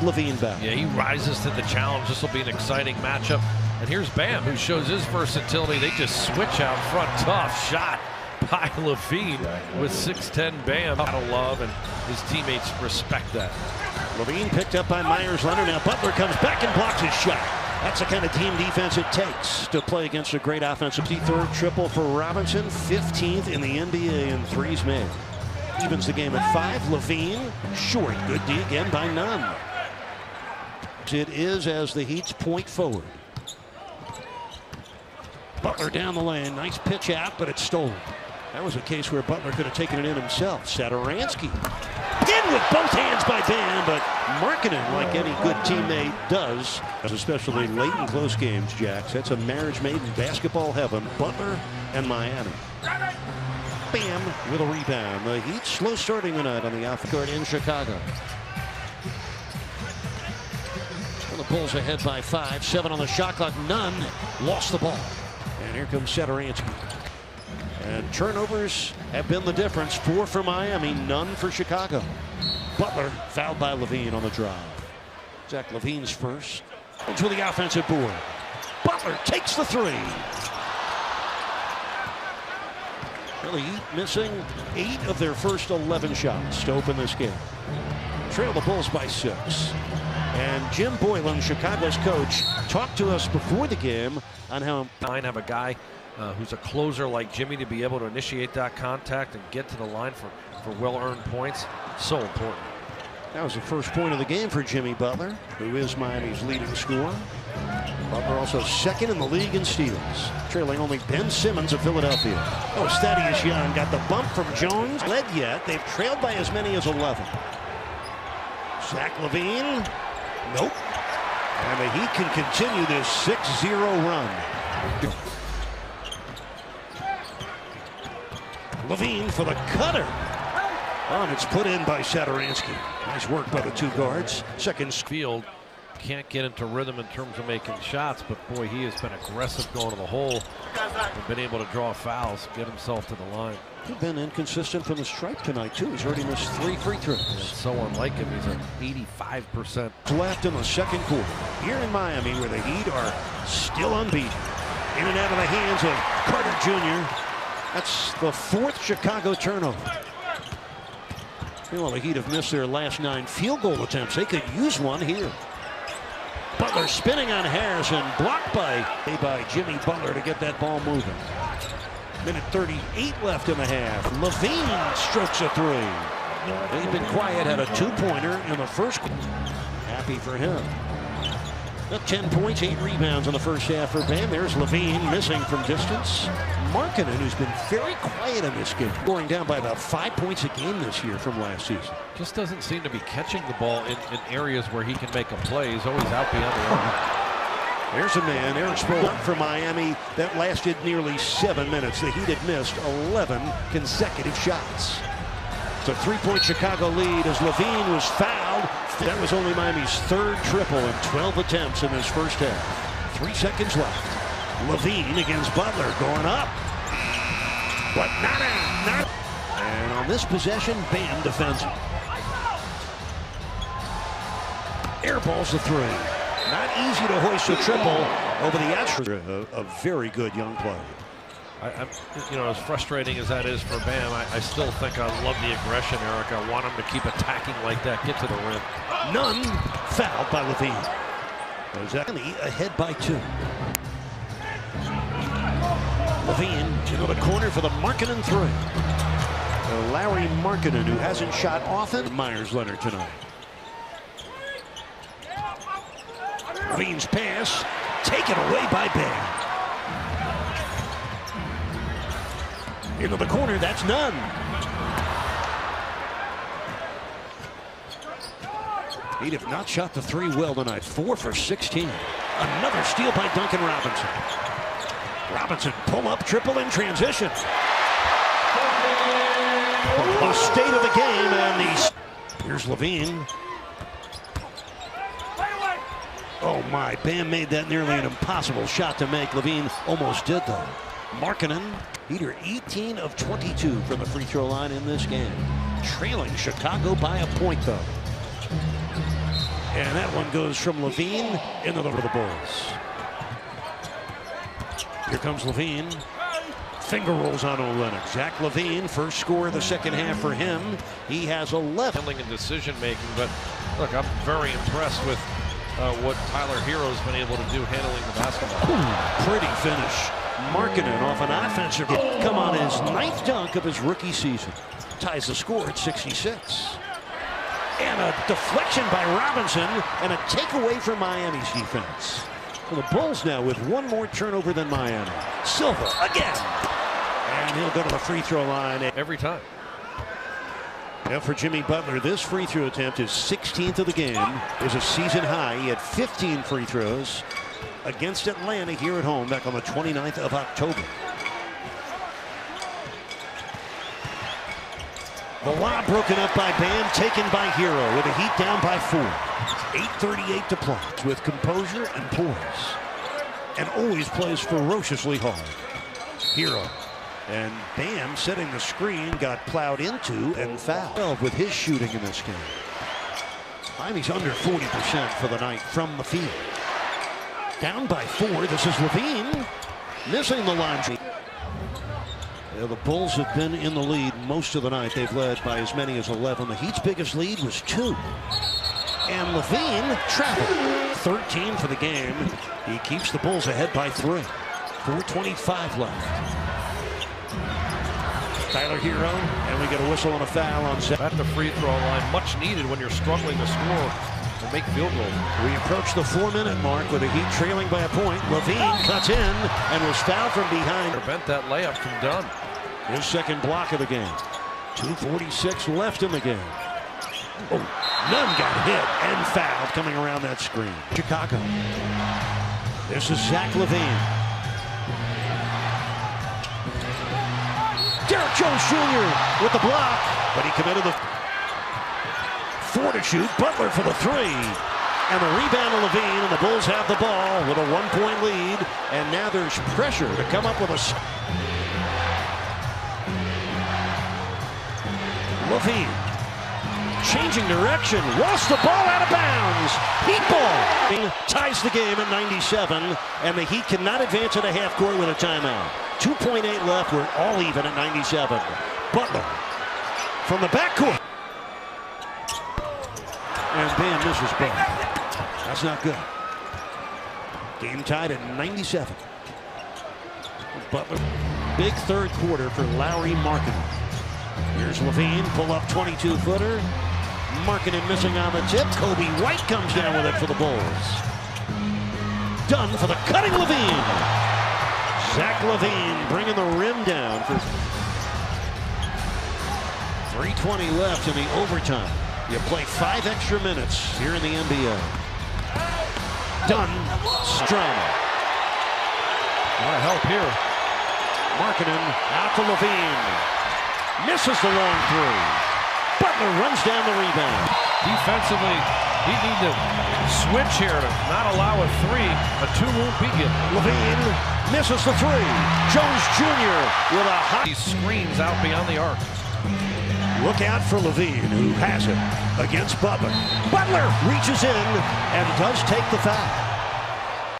LaVine back. Yeah, he rises to the challenge. This will be an exciting matchup. And here's Bam, who shows his versatility. They just switch out front. Tough shot by LaVine with 6'10" Bam. Out of love, and his teammates respect that. LaVine picked up by Myers-Leonard. Now Butler comes back and blocks his shot. That's the kind of team defense it takes to play against a great offensive. Third triple for Robinson, 15th in the NBA in threes made. Evens the game at 5. LaVine short. Good D again by Nunn. It is as the Heat's point forward. Butler down the lane. Nice pitch out, but it's stolen. That was a case where Butler could have taken it in himself. Satoransky in with both hands by Bam, but Markkanen, like any good teammate does, especially late in close games, Jax. That's a marriage made in basketball heaven. Butler and Miami. Bam with a rebound. The Heat slow starting tonight on the offensive court in Chicago. Well, the Bulls ahead by 5. 7 on the shot clock. Nunn lost the ball. And here comes Satoransky. And turnovers have been the difference. 4 for Miami, none for Chicago. Butler fouled by LaVine on the drive. Zach LaVine's first. To the offensive board. Butler takes the 3. Really missing 8 of their first 11 shots to open this game. Trail the Bulls by 6. And Jim Boylan, Chicago's coach, talked to us before the game on how have a guy who's a closer like Jimmy to be able to initiate that contact and get to the line for well-earned points. So important. That was the first point of the game for Jimmy Butler, who is Miami's leading scorer. Butler also second in the league in steals, trailing only Ben Simmons of Philadelphia. Oh, Thaddeus Young got the bump from Jones. Led yet. They've trailed by as many as 11. Zach LaVine. Nope. And the Heat can continue this 6-0 run. LaVine for the cutter. Oh, and it's put in by Satoransky. Nice work by the 2 guards. Second field can't get into rhythm in terms of making shots, but boy, he has been aggressive going to the hole and been able to draw fouls, get himself to the line. He's been inconsistent from the stripe tonight, too. He's already missed 3 free throws. It's so unlike him. He's at 85%. Left in the second quarter. Here in Miami, where the Heat are still unbeaten. In and out of the hands of Carter Jr. That's the 4th Chicago turnover. Well, the Heat have missed their last 9 field goal attempts. They could use one here. Butler spinning on Harrison, blocked by Jimmy Butler to get that ball moving. Minute 38 left in the half. LaVine strokes a 3. They've been quiet, had a 2-pointer in the first quarter. Happy for him. 10 points, 8 rebounds in the first half for Bam. There's LaVine missing from distance. Markkanen, who's been very quiet in this game, going down by about 5 points a game this year from last season. Just doesn't seem to be catching the ball in areas where he can make a play. He's always out beyond the arc. There's a man, Eric Spoelstra for Miami, that lasted nearly 7 minutes. The Heat had missed 11 consecutive shots. It's a 3-point Chicago lead as LaVine was fouled. That was only Miami's 3rd triple in 12 attempts in this first half. 3 seconds left. LaVine against Butler going up. But not out. And on this possession, Bam defends it. Airballs the 3. Not easy to hoist a triple over the Astros. A very good young player. You know, as frustrating as that is for Bam, I still think I love the aggression, Eric. I want him to keep attacking like that, get to the rim. Nunn fouled by LaVine. Heat ahead by 2. LaVine into the corner for the Markkanen 3. Larry Markkanen, who hasn't shot often. Myers-Leonard tonight. LaVine's pass taken away by Bam. Into the corner, that's Nunn. He'd have not shot the 3 well tonight. 4 for 16. Another steal by Duncan Robinson. Robinson pull up triple in transition. The state of the game, and here's LaVine. Oh my, Bam made that nearly an impossible shot to make. LaVine almost did though. Markkanen, Heater 18 of 22 from the free throw line in this game. Trailing Chicago by a point though. And that one goes from LaVine into the Bulls. Here comes LaVine. Finger rolls on Olenek. Zach LaVine, first score of the second half for him. He has 11. Handling and decision making, but look, I'm very impressed with what Tyler Hero's been able to do handling the basketball. Pretty finish. Markkanen off an offensive hit. Come on, his 9th dunk of his rookie season. Ties the score at 66. And a deflection by Robinson and a takeaway from Miami's defense. Well, the Bulls now with one more turnover than Miami. Silva again. And he'll go to the free throw line. Every time. Now for Jimmy Butler, this free throw attempt is 16th of the game. It was a season high. He had 15 free throws against Atlanta here at home back on the 29th of October. The lob broken up by Bam, taken by Hero with a Heat down by 4. 8:38 to play. With composure and poise. And always plays ferociously hard. Hero. And Bam, setting the screen, got plowed into and fouled with his shooting in this game. Miami's under 40% for the night from the field. Down by 4. This is LaVine missing the line. Yeah, the Bulls have been in the lead most of the night. They've led by as many as 11. The Heat's biggest lead was 2. And LaVine traveled. 13 for the game. He keeps the Bulls ahead by 3. 4:25 left. Tyler Hero, and we get a whistle and a foul on set. At the free throw line, much needed when you're struggling to score and make field goals. We approach the 4-minute mark with the Heat trailing by a point. LaVine cuts in and was fouled from behind. Prevent that layup from Dunn. His second block of the game. 2:46 left in the game. Oh, none got hit and fouled coming around that screen. Chicago. This is Zach LaVine. Derrick Jones Jr. with the block, but he committed the 4 to shoot. Butler for the 3. And the rebound of LaVine, and the Bulls have the ball with a 1-point lead. And now there's pressure to come up with a... LaVine changing direction, lost the ball out of bounds. Heat ball ties the game at 97, and the Heat cannot advance at a half court with a timeout. 2.8 left. We're all even at 97. Butler from the backcourt, and Bam misses both. That's not good. Game tied at 97. Butler, big third quarter for Lauri Markkanen. Here's LaVine, pull up 22-footer. Markkanen missing on the tip. Kobe White comes down with it for the Bulls. Dunn for the cutting LaVine. Zach LaVine bringing the rim down for 3:20 left in the overtime. You play 5 extra minutes here in the NBA. Dunn, strong. A lot of help here. Markkanen out to LaVine. Misses the long 3. Butler runs down the rebound. Defensively, he need to switch here to not allow a 3. A 2 won't be given. LaVine misses the 3. Jones Jr. with a hot... He screens out beyond the arc. Look out for LaVine, who has it against Butler. Butler reaches in and does take the foul.